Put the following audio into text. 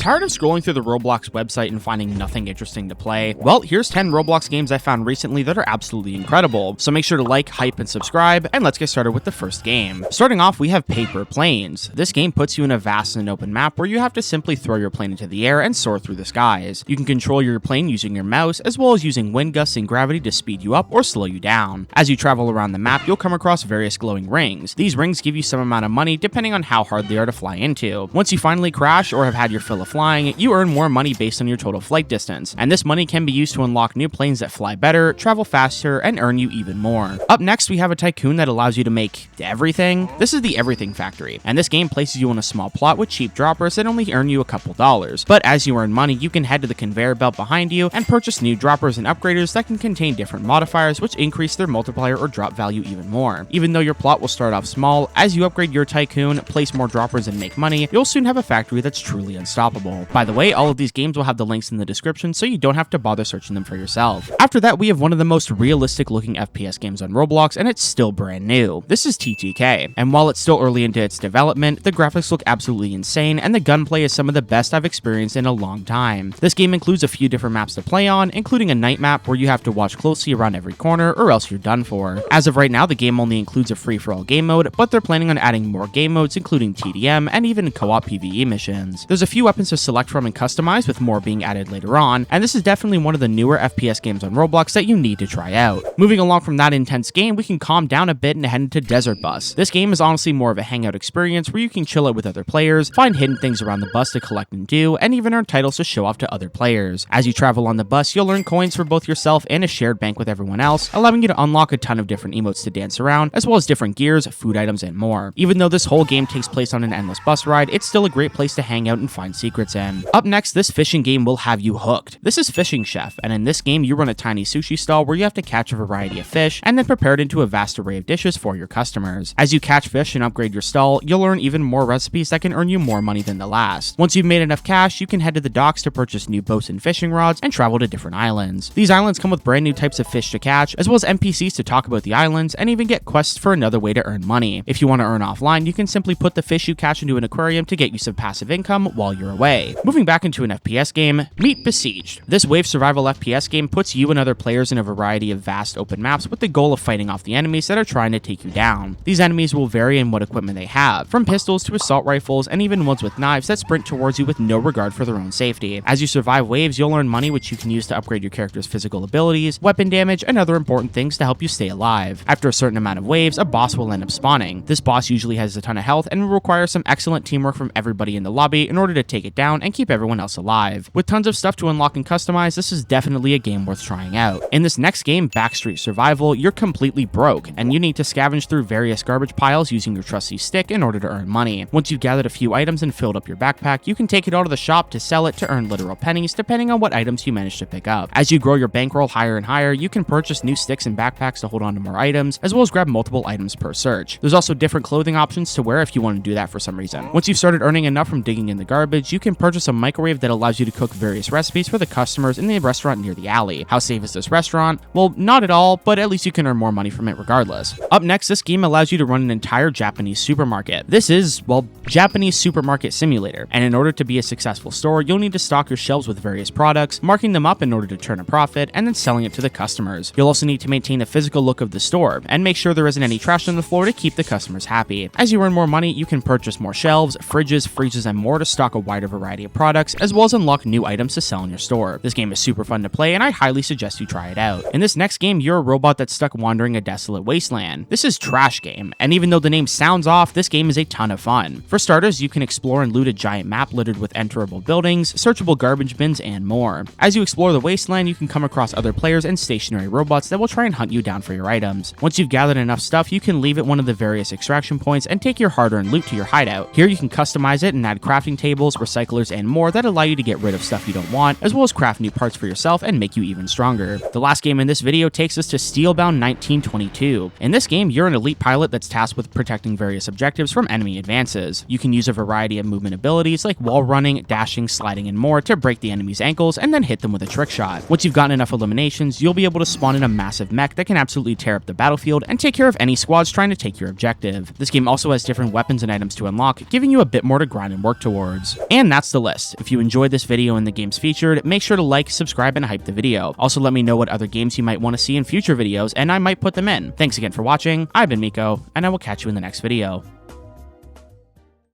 Tired of scrolling through the Roblox website and finding nothing interesting to play? Well, here's 10 Roblox games I found recently that are absolutely incredible. So make sure to like, hype, and subscribe, and let's get started with the first game. Starting off, we have Paper Planes. This game puts you in a vast and open map where you have to simply throw your plane into the air and soar through the skies. You can control your plane using your mouse, as well as using wind gusts and gravity to speed you up or slow you down. As you travel around the map, you'll come across various glowing rings. These rings give you some amount of money depending on how hard they are to fly into. Once you finally crash or have had your fill of flying, you earn more money based on your total flight distance, and this money can be used to unlock new planes that fly better, travel faster, and earn you even more. Up next, we have a tycoon that allows you to make everything. This is the Everything Factory, and this game places you on a small plot with cheap droppers that only earn you a couple dollars. But as you earn money, you can head to the conveyor belt behind you and purchase new droppers and upgraders that can contain different modifiers which increase their multiplier or drop value even more. Even though your plot will start off small, as you upgrade your tycoon, place more droppers, and make money, you'll soon have a factory that's truly unstoppable. By the way, all of these games will have the links in the description, so you don't have to bother searching them for yourself. After that, we have one of the most realistic looking FPS games on Roblox, and it's still brand new. This is TTK, and while it's still early into its development, the graphics look absolutely insane, and the gunplay is some of the best I've experienced in a long time. This game includes a few different maps to play on, including a night map where you have to watch closely around every corner or else you're done for. As of right now, the game only includes a free-for-all game mode, but they're planning on adding more game modes, including TDM and even co-op PvE missions. There's a few weapons to select from and customize, with more being added later on, and this is definitely one of the newer FPS games on Roblox that you need to try out. Moving along from that intense game, we can calm down a bit and head into Desert Bus. This game is honestly more of a hangout experience where you can chill out with other players, find hidden things around the bus to collect and do, and even earn titles to show off to other players. As you travel on the bus, you'll earn coins for both yourself and a shared bank with everyone else, allowing you to unlock a ton of different emotes to dance around, as well as different gears, food items, and more. Even though this whole game takes place on an endless bus ride, it's still a great place to hang out and find secrets in. Up next, this fishing game will have you hooked. This is Fishing Chef, and in this game, you run a tiny sushi stall where you have to catch a variety of fish and then prepare it into a vast array of dishes for your customers. As you catch fish and upgrade your stall, you'll learn even more recipes that can earn you more money than the last. Once you've made enough cash, you can head to the docks to purchase new boats and fishing rods and travel to different islands. These islands come with brand new types of fish to catch, as well as NPCs to talk about the islands, and even get quests for another way to earn money. If you want to earn offline, you can simply put the fish you catch into an aquarium to get you some passive income while you're away. Moving back into an FPS game, meet Besieged. This wave survival FPS game puts you and other players in a variety of vast open maps with the goal of fighting off the enemies that are trying to take you down. These enemies will vary in what equipment they have, from pistols to assault rifles, and even ones with knives that sprint towards you with no regard for their own safety. As you survive waves, you'll earn money which you can use to upgrade your character's physical abilities, weapon damage, and other important things to help you stay alive. After a certain amount of waves, a boss will end up spawning. This boss usually has a ton of health and will require some excellent teamwork from everybody in the lobby in order to take it down and keep everyone else alive. With tons of stuff to unlock and customize, this is definitely a game worth trying out. In this next game, Backstreet Survival, you're completely broke, and you need to scavenge through various garbage piles using your trusty stick in order to earn money. Once you've gathered a few items and filled up your backpack, you can take it out of the shop to sell it to earn literal pennies depending on what items you manage to pick up. As you grow your bankroll higher and higher, you can purchase new sticks and backpacks to hold on to more items, as well as grab multiple items per search. There's also different clothing options to wear if you want to do that for some reason. Once you've started earning enough from digging in the garbage, you can purchase a microwave that allows you to cook various recipes for the customers in the restaurant near the alley. How safe is this restaurant? Well, not at all, but at least you can earn more money from it regardless. Up next, this game allows you to run an entire Japanese supermarket. This is, well, Japanese Supermarket Simulator, and in order to be a successful store, you'll need to stock your shelves with various products, marking them up in order to turn a profit, and then selling it to the customers. You'll also need to maintain the physical look of the store, and make sure there isn't any trash on the floor to keep the customers happy. As you earn more money, you can purchase more shelves, fridges, freezers, and more to stock a wider variety of products, as well as unlock new items to sell in your store. This game is super fun to play, and I highly suggest you try it out. In this next game, you're a robot that's stuck wandering a desolate wasteland. This is Trash Game, and even though the name sounds off, this game is a ton of fun. For starters, you can explore and loot a giant map littered with enterable buildings, searchable garbage bins, and more. As you explore the wasteland, you can come across other players and stationary robots that will try and hunt you down for your items. Once you've gathered enough stuff, you can leave at one of the various extraction points and take your hard-earned loot to your hideout. Here you can customize it and add crafting tables, recyclers, and more that allow you to get rid of stuff you don't want, as well as craft new parts for yourself and make you even stronger. The last game in this video takes us to STEELBOUND 1922. In this game, you're an elite pilot that's tasked with protecting various objectives from enemy advances. You can use a variety of movement abilities like wall running, dashing, sliding, and more to break the enemy's ankles and then hit them with a trick shot. Once you've gotten enough eliminations, you'll be able to spawn in a massive mech that can absolutely tear up the battlefield and take care of any squads trying to take your objective. This game also has different weapons and items to unlock, giving you a bit more to grind and work towards. And that's the list. If you enjoyed this video and the games featured, make sure to like, subscribe, and hype the video. Also, let me know what other games you might want to see in future videos, and I might put them in. Thanks again for watching. I've been Meeko, and I will catch you in the next video.